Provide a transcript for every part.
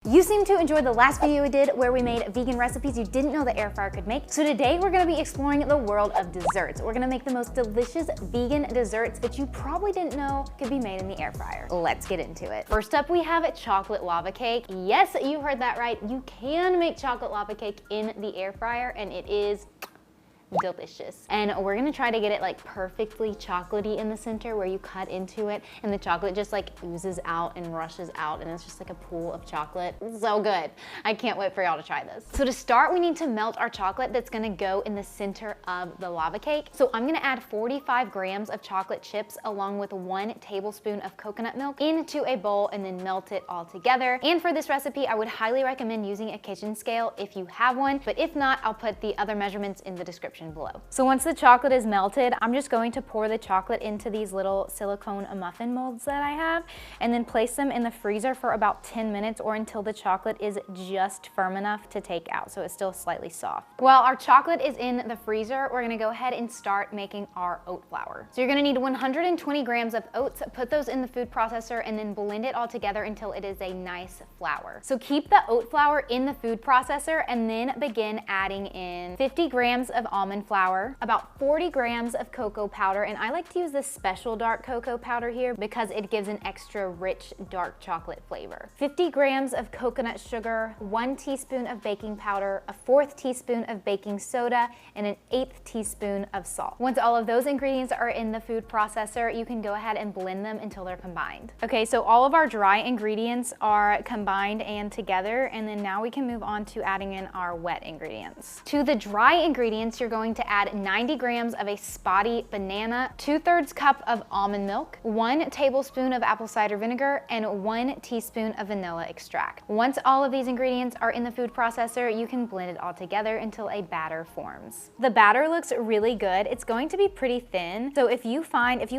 You seem to enjoy the last video we did where we made vegan recipes you didn't know the air fryer could make. So today we're gonna be exploring the world of desserts. We're gonna make the most delicious vegan desserts that you probably didn't know could be made in the air fryer. Let's get into it. First up, we have chocolate lava cake. Yes, you heard that right. You can make chocolate lava cake in the air fryer, and it is delicious. And we're gonna try to get it like perfectly chocolatey in the center where you cut into it and the chocolate just like oozes out and rushes out, and it's just like a pool of chocolate. So good. I can't wait for y'all to try this. So to start, we need to melt our chocolate that's gonna go in the center of the lava cake. So I'm gonna add 45 grams of chocolate chips along with 1 tablespoon of coconut milk into a bowl and then melt it all together. And for this recipe, I would highly recommend using a kitchen scale if you have one, but if not, I'll put the other measurements in the description below. So once the chocolate is melted, I'm just going to pour the chocolate into these little silicone muffin molds that I have and then place them in the freezer for about 10 minutes or until the chocolate is just firm enough to take out, so it's still slightly soft. While our chocolate is in the freezer, we're gonna go ahead and start making our oat flour. So you're gonna need 120 grams of oats, put those in the food processor and then blend it all together until it is a nice flour. So keep the oat flour in the food processor and then begin adding in 50 grams of almond flour, about 40 grams of cocoa powder, and I like to use this special dark cocoa powder here because it gives an extra rich dark chocolate flavor. 50 grams of coconut sugar, 1 teaspoon of baking powder, a 4th teaspoon of baking soda, and an 1/8 teaspoon of salt. Once all of those ingredients are in the food processor, you can go ahead and blend them until they're combined. Okay, so all of our dry ingredients are combined and together, and then now we can move on to adding in our wet ingredients. To the dry ingredients, you're going to add 90 grams of a spotty banana, 2/3 cup of almond milk, 1 tablespoon of apple cider vinegar, and 1 teaspoon of vanilla extract. Once all of these ingredients are in the food processor, you can blend it all together until a batter forms. The batter looks really good. It's going to be pretty thin, so if you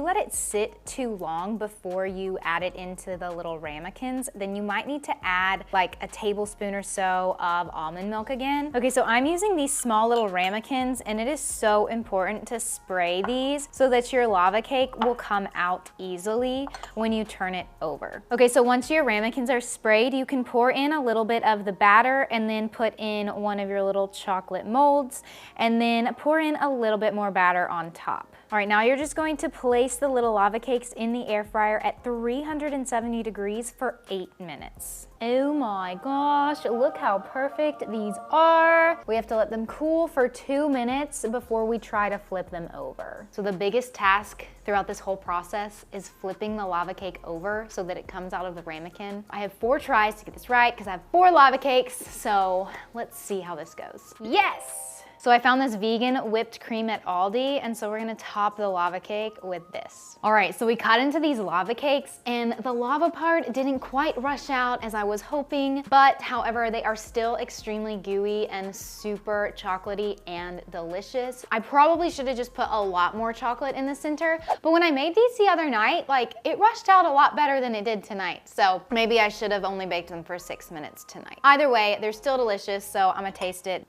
let it sit too long before you add it into the little ramekins, then you might need to add like a tablespoon or so of almond milk again. Okay, so I'm using these small little ramekins, and it is so important to spray these so that your lava cake will come out easily when you turn it over. Okay, so once your ramekins are sprayed, you can pour in a little bit of the batter and then put in one of your little chocolate molds and then pour in a little bit more batter on top. All right, now you're just going to place the little lava cakes in the air fryer at 370 degrees for 8 minutes. Oh my gosh, look how perfect these are. We have to let them cool for 2 minutes before we try to flip them over. So the biggest task throughout this whole process is flipping the lava cake over so that it comes out of the ramekin. I have 4 tries to get this right because I have 4 lava cakes, so let's see how this goes. Yes! So I found this vegan whipped cream at Aldi, and so we're gonna top the lava cake with this. All right, so we cut into these lava cakes, and the lava part didn't quite rush out as I was hoping, but however, they are still extremely gooey and super chocolatey and delicious. I probably should have just put a lot more chocolate in the center, but when I made these the other night, like it rushed out a lot better than it did tonight. So maybe I should have only baked them for 6 minutes tonight. Either way, they're still delicious, so I'm gonna taste it.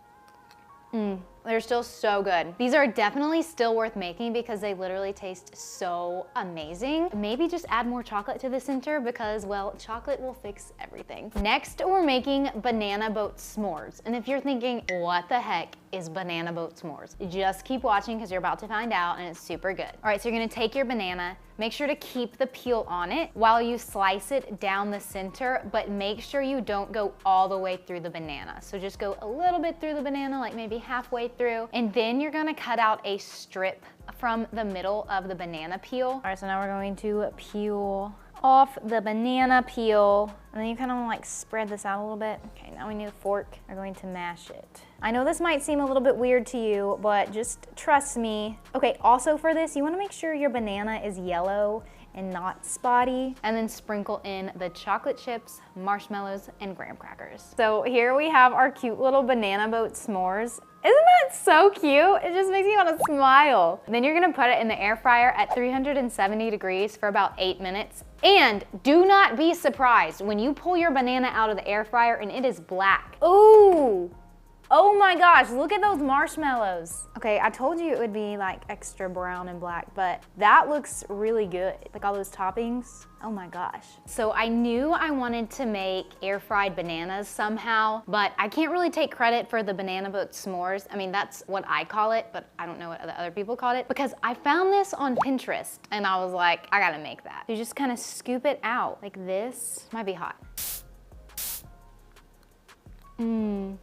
They're still so good. These are definitely still worth making because they literally taste so amazing. Maybe just add more chocolate to the center because, well, chocolate will fix everything. Next, we're making banana boat s'mores. And if you're thinking, what the heck is banana boat s'mores? Just keep watching because you're about to find out, and it's super good. All right, so you're gonna take your banana, make sure to keep the peel on it while you slice it down the center, but make sure you don't go all the way through the banana. So just go a little bit through the banana, like maybe halfway through, and then you're gonna cut out a strip from the middle of the banana peel. All right, so now we're going to peel off the banana peel, and then you kind of like spread this out a little bit. Okay, now we need a fork. We're going to mash it. I know this might seem a little bit weird to you, but just trust me. Okay, also for this, you wanna make sure your banana is yellow and not spotty, and then sprinkle in the chocolate chips, marshmallows, and graham crackers. So here we have our cute little banana boat s'mores. Isn't that so cute? It just makes me want to smile. Then you're gonna put it in the air fryer at 370 degrees for about 8 minutes. And do not be surprised when you pull your banana out of the air fryer and it is black. Ooh, Oh my gosh, look at those marshmallows. Okay, I told you it would be like extra brown and black, but that looks really good. Like all those toppings. Oh my gosh. So I knew I wanted to make air fried bananas somehow, but I can't really take credit for the banana boat s'mores. I mean, that's what I call it, but I don't know what the other people called it, because I found this on Pinterest and I was like, I gotta make that. You just kind of scoop it out like this. Might be hot.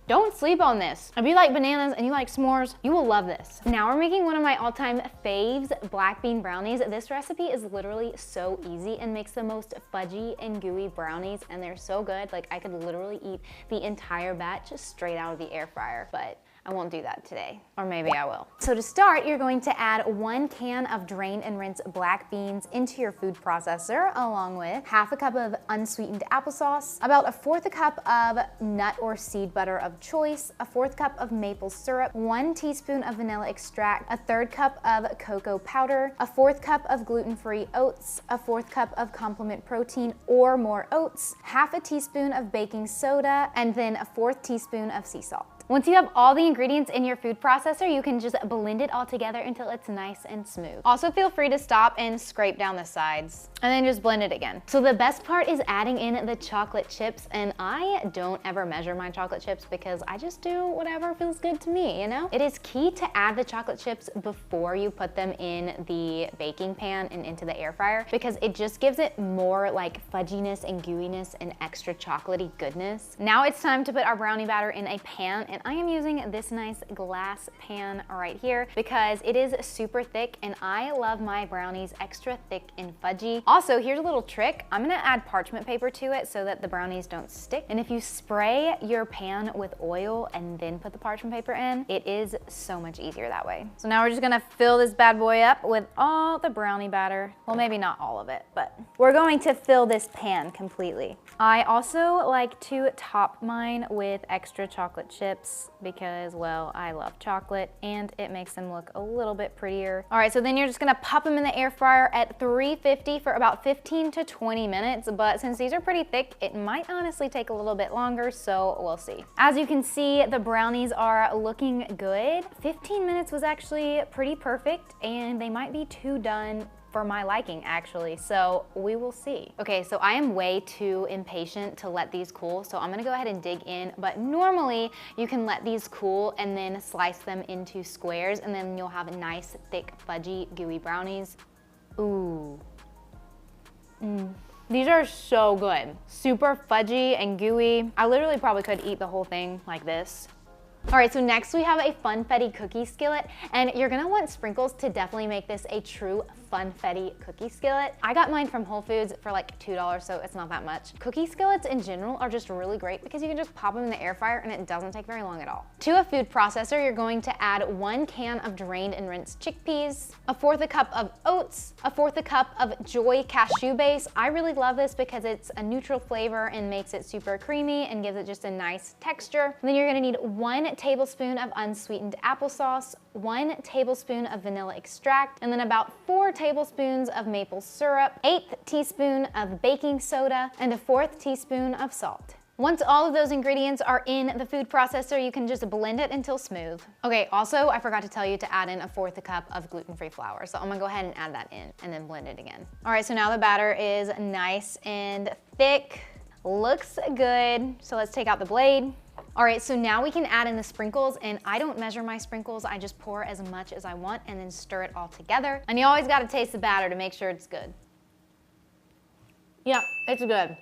Don't sleep on this. If you like bananas and you like s'mores, you will love this. Now we're making one of my all-time faves, black bean brownies. This recipe is literally so easy and makes the most fudgy and gooey brownies, and they're so good. Like I could literally eat the entire batch straight out of the air fryer, but I won't do that today, or maybe I will. So to start, you're going to add 1 can of drain and rinse black beans into your food processor, along with half a cup of unsweetened applesauce, about 1/4 cup of nut or seed butter of choice, 1/4 cup of maple syrup, 1 teaspoon of vanilla extract, 1/3 cup of cocoa powder, 1/4 cup of gluten-free oats, 1/4 cup of complement protein or more oats, half a teaspoon of baking soda, and then 1/4 teaspoon of sea salt. Once you have all the ingredients in your food processor, you can just blend it all together until it's nice and smooth. Also feel free to stop and scrape down the sides and then just blend it again. So the best part is adding in the chocolate chips, and I don't ever measure my chocolate chips because I just do whatever feels good to me, you know? It is key to add the chocolate chips before you put them in the baking pan and into the air fryer, because it just gives it more like fudginess and gooiness and extra chocolatey goodness. Now it's time to put our brownie batter in a pan, and I am using this nice glass pan right here because it is super thick and I love my brownies extra thick and fudgy. Also, here's a little trick. I'm gonna add parchment paper to it so that the brownies don't stick. And if you spray your pan with oil and then put the parchment paper in, it is so much easier that way. So now we're just gonna fill this bad boy up with all the brownie batter. Well, maybe not all of it, but we're going to fill this pan completely. I also like to top mine with extra chocolate chips because, well, I love chocolate and it makes them look a little bit prettier. All right, so then you're just gonna pop them in the air fryer at 350 for about 15 to 20 minutes, but since these are pretty thick, it might honestly take a little bit longer, so we'll see. As you can see, the brownies are looking good. 15 minutes was actually pretty perfect, and they might be too done for my liking actually, so we will see. Okay, so I am way too impatient to let these cool, so I'm gonna go ahead and dig in, but normally you can let these cool and then slice them into squares, and then you'll have nice, thick, fudgy, gooey brownies. Ooh. These are so good. Super fudgy and gooey. I literally probably could eat the whole thing like this. All right, so next we have a funfetti cookie skillet, and you're gonna want sprinkles to definitely make this a true funfetti cookie skillet. I got mine from Whole Foods for like $2, so it's not that much. Cookie skillets in general are just really great because you can just pop them in the air fryer and it doesn't take very long at all. To a food processor, you're going to add 1 can of drained and rinsed chickpeas, 1/4 cup of oats, 1/4 cup of Joy cashew base. I really love this because it's a neutral flavor and makes it super creamy and gives it just a nice texture. And then you're gonna need 1 tablespoon of unsweetened applesauce, 1 tablespoon of vanilla extract, and then about 4 tablespoons of maple syrup, 1/8 teaspoon of baking soda, and 1/4 teaspoon of salt. Once all of those ingredients are in the food processor, you can just blend it until smooth. Okay, also, I forgot to tell you to add in 1/4 cup of gluten-free flour, so I'm gonna go ahead and add that in and then blend it again. All right, so now the batter is nice and thick, looks good, so let's take out the blade. All right, so now we can add in the sprinkles, and I don't measure my sprinkles. I just pour as much as I want and then stir it all together. And you always gotta taste the batter to make sure it's good. Yeah, it's good.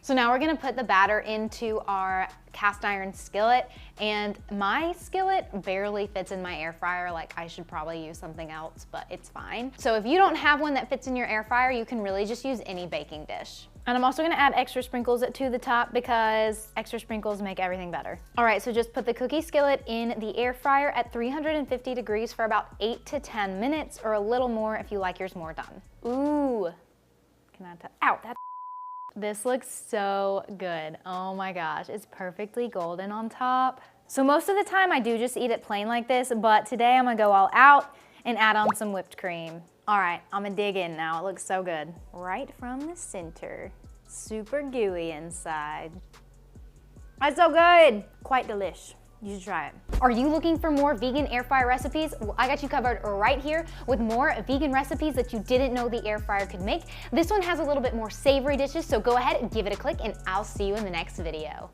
So now we're gonna put the batter into our cast iron skillet, and my skillet barely fits in my air fryer. Like, I should probably use something else, but it's fine. So if you don't have one that fits in your air fryer, you can really just use any baking dish. And I'm also gonna add extra sprinkles to the top because extra sprinkles make everything better. All right, so just put the cookie skillet in the air fryer at 350 degrees for about 8 to 10 minutes, or a little more if you like yours more done. Ooh, can I tell? Ow, that's this looks so good. Oh my gosh, it's perfectly golden on top. So most of the time I do just eat it plain like this, but today I'm gonna go all out and add on some whipped cream. All right, I'm gonna dig in now. It looks so good. Right from the center, super gooey inside. That's so good. Quite delish. You should try it. Are you looking for more vegan air fryer recipes? Well, I got you covered right here with more vegan recipes that you didn't know the air fryer could make. This one has a little bit more savory dishes, so go ahead and give it a click and I'll see you in the next video.